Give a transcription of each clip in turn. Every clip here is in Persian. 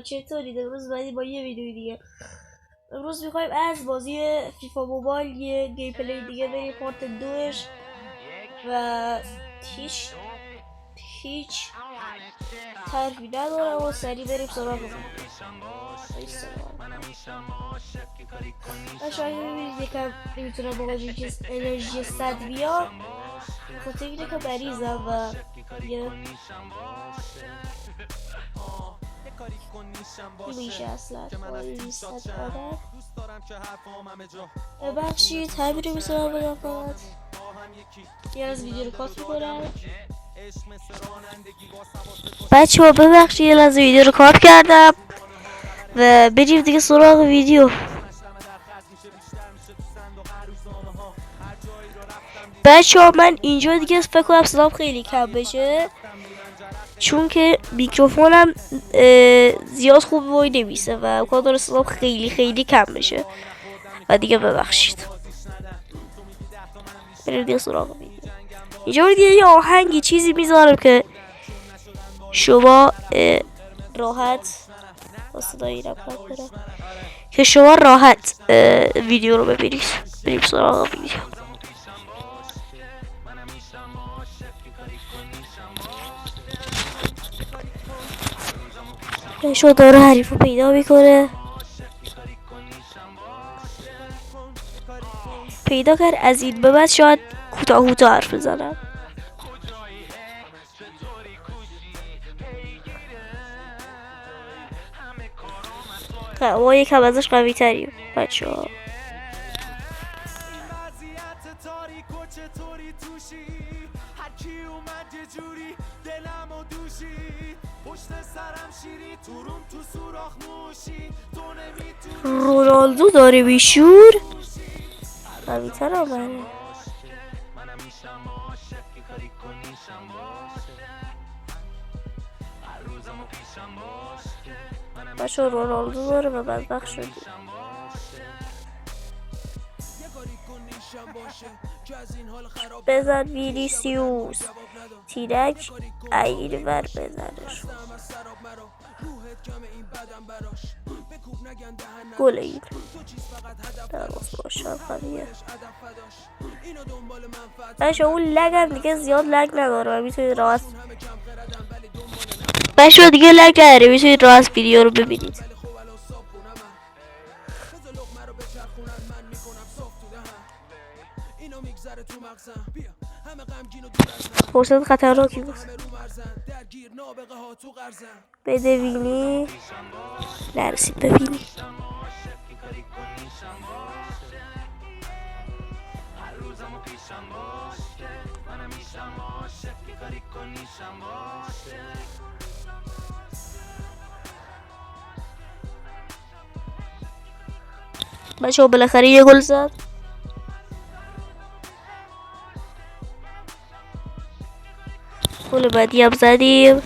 چطورید؟ امروز بعدی با یه ویدیو دیگه. امروز میخوایم از بازی فیفا موبایل یه گیم پلی دیگه بریم، پارت دوش و هیچ طرفی ندارم و سریع بریم سراغ شاید ببینید یکم نمیتونم با انرژی 100 بیام خاطر اینه که مریضم و یه میشه اصلا ببخشید همین رو میتونم بگم فقط یه از ویدیو رو کات میکنم. بچه ها ببخشید یه لحظه ویدیو رو کات کردم و بریم دیگه سراغ ویدیو. بچه ها من اینجا دیگه فکر کنم صدام خیلی کم بشه چون که میکروفونم زیاد خوب وای نمیسه و امکان داره صدام خیلی کم بشه و دیگه ببخشید. بریم دیگه سراغ ویدیو. اینجا دیگه یه آهنگی چیزی میذارم که شما راحت ویدیو رو ببینید. بریم سراغ ویدیو. شو داره حریف رو پیدا میکنه، پیدا کرد. از این به بعد شاید کوتاه حرف بزنم. ما یکم ازش قوی تریم بچه ها. رونالدو داره بیشور قوی تر آمده. بچه رونالدو داره و بدبخت شدی. بزن وینیسیوس تیرک این ور بزنش گل این درست باشم خواهیه. بچه اون لگ هم دیگه زیاد لگ نداره و میتونید راست بچه دیگه لگ نداره میتونید راست ویدیو رو ببینید. فرصت خطرناکی بود. بده وینی نرسید ببینی. بچه ها بالاخره یه گل زد. گل بعدی هم زدیم.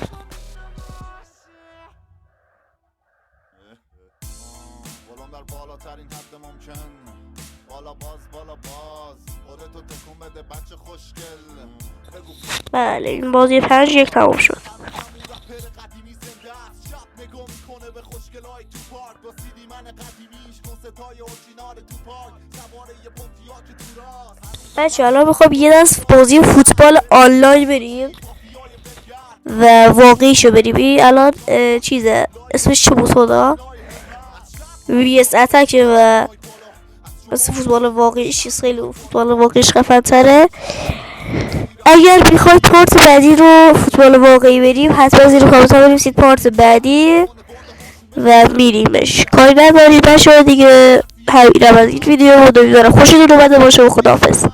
بله این بازی 5-1 تموم شد. بچه حالا میخوام یه دست بازی فوتبال آنلاین بریم و واقعیشو بریم. این الان چیزه اسمش چه بود خدا VS اتک و مثل فوتبال واقعیش چیز خیلی فوتبال واقعیش خفن تره. اگر میخواید پارت بعدی رو فوتبال واقعی بریم حتما زیر کامنت ها بنویسید پارت بعدی و میریمش. کاری ندارید بچه‌ها دیگه. همینم از این ویدیو بود. امیدوارم خوشتون اومده باشه و خداحافظ.